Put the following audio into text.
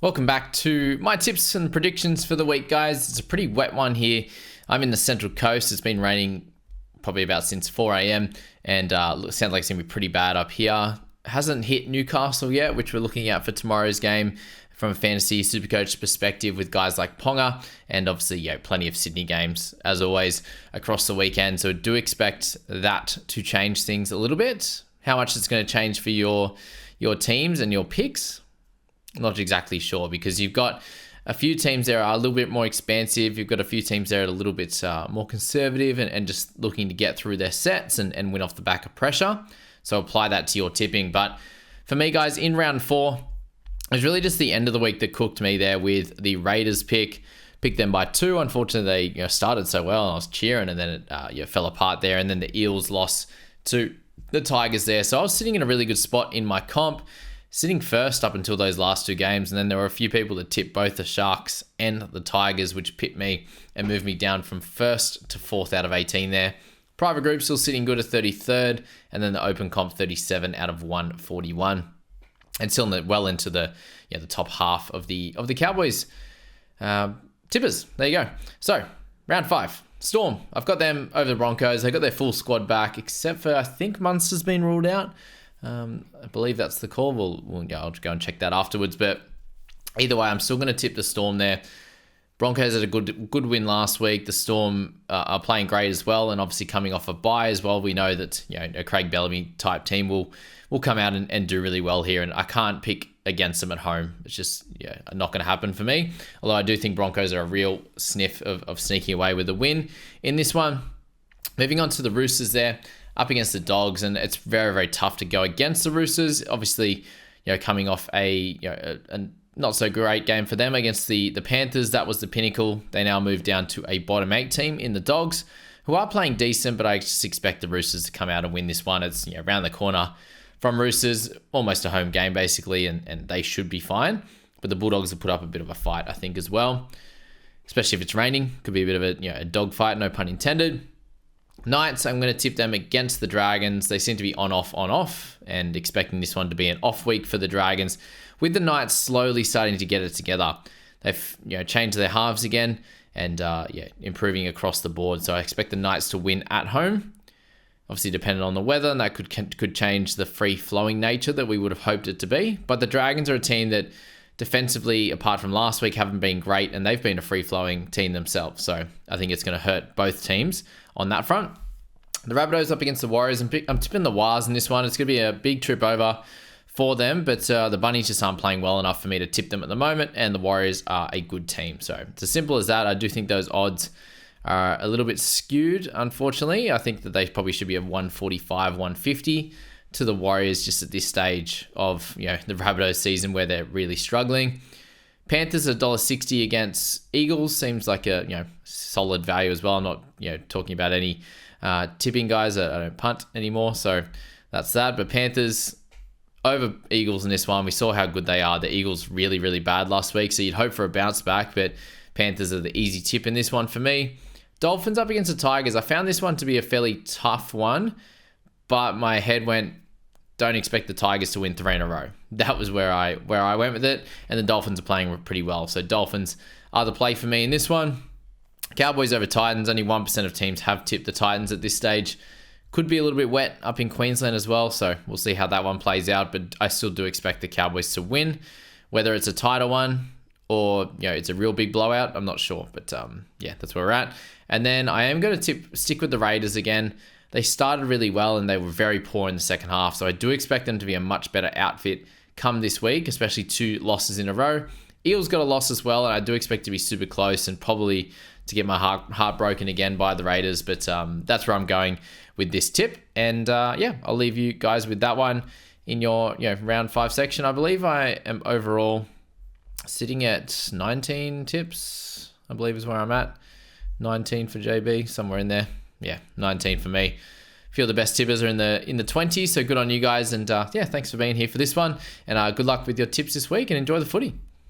Welcome back to my tips and predictions for the week, guys. It's a pretty wet one here. I'm in the Central Coast. It's been raining probably about since 4 a.m. and sounds like it's going to be pretty bad up here. Hasn't hit Newcastle yet, which we're looking at for tomorrow's game from a fantasy supercoach perspective with guys like Ponga, and obviously, plenty of Sydney games as always across the weekend. So do expect that to change things a little bit. How much it's going to change for your teams and your picks, not exactly sure, because you've got a few teams there are a little bit more expansive. You've got a few teams there are a little bit more conservative and just looking to get through their sets and win off the back of pressure. So apply that to your tipping. But for me, guys, in round 4, it was really just the end of the week that cooked me there with the Raiders pick. Picked them by 2. Unfortunately, they started so well and I was cheering, and then it fell apart there. And then the Eels lost to the Tigers there. So I was sitting in a really good spot in my comp, sitting first up until those last 2 games. And then there were a few people that tipped both the Sharks and the Tigers, which pipped me and moved me down from 1st to 4th out of 18 there. Private group still sitting good at 33rd, and then the open comp 37 out of 141. And still well into the top half of the Cowboys tippers. There you go. So round 5, Storm. I've got them over the Broncos. They got their full squad back, except for I think Munster's been ruled out. I believe that's the call. I'll go and check that afterwards. But either way, I'm still going to tip the Storm there. Broncos had a good win last week. The Storm are playing great as well, and obviously coming off a bye as well. We know that a Craig Bellamy type team will come out and do really well here, and I can't pick against them at home. It's just not going to happen for me. Although I do think Broncos are a real sniff of sneaking away with a win in this one. Moving on to the Roosters there, up against the Dogs, and it's very, very tough to go against the Roosters. Obviously, coming off a not so great game for them against the Panthers. That was the pinnacle. They now move down to a bottom 8 team in the Dogs, who are playing decent, but I just expect the Roosters to come out and win this one. It's around the corner from Roosters, almost a home game basically, and they should be fine. But the Bulldogs will put up a bit of a fight, I think, as well. Especially if it's raining. Could be a bit of a dog fight, no pun intended. Knights, I'm going to tip them against the Dragons. They seem to be on, off, and expecting this one to be an off week for the Dragons, with the Knights slowly starting to get it together. They've changed their halves again and improving across the board. So I expect the Knights to win at home. Obviously dependent on the weather, and that could change the free-flowing nature that we would have hoped it to be. But the Dragons are a team that defensively, apart from last week, haven't been great, and they've been a free-flowing team themselves. So I think it's going to hurt both teams on that front. The Rabbitohs up against the Warriors, and I'm tipping the Wars in this one. It's going to be a big trip over for them, but the Bunnies just aren't playing well enough for me to tip them at the moment, and the Warriors are a good team. So it's as simple as that. I do think those odds are a little bit skewed, unfortunately. I think that they probably should be a 145, 150 to the Warriors just at this stage of the Rabbitohs season where they're really struggling. Panthers $1.60 against Eagles seems like a solid value as well. I'm not talking about any tipping guys. I don't punt anymore, so that's that. But Panthers over Eagles in this one. We saw how good they are. The Eagles really, really bad last week, so you'd hope for a bounce back, but Panthers are the easy tip in this one for me. Dolphins up against the Tigers. I found this one to be a fairly tough one, but my head went, don't expect the Tigers to win 3 in a row. That was where I went with it, and the Dolphins are playing pretty well. So Dolphins are the play for me in this one. Cowboys over Titans. Only 1% of teams have tipped the Titans at this stage. Could be a little bit wet up in Queensland as well, so we'll see how that one plays out, but I still do expect the Cowboys to win. Whether it's a tighter one or it's a real big blowout, I'm not sure, but that's where we're at. And then I am going to stick with the Raiders again. They started really well and they were very poor in the second half, so I do expect them to be a much better outfit come this week, especially 2 losses in a row. Eels got a loss as well, and I do expect to be super close and probably to get my heart broken again by the Raiders, but that's where I'm going with this tip. And I'll leave you guys with that one in your round 5 section. I believe I am overall sitting at 19 tips, I believe is where I'm at. 19 for JB, somewhere in there. 19 for me. Feel the best tippers are in the 20s, so good on you guys. And thanks for being here for this one. And good luck with your tips this week, and enjoy the footy.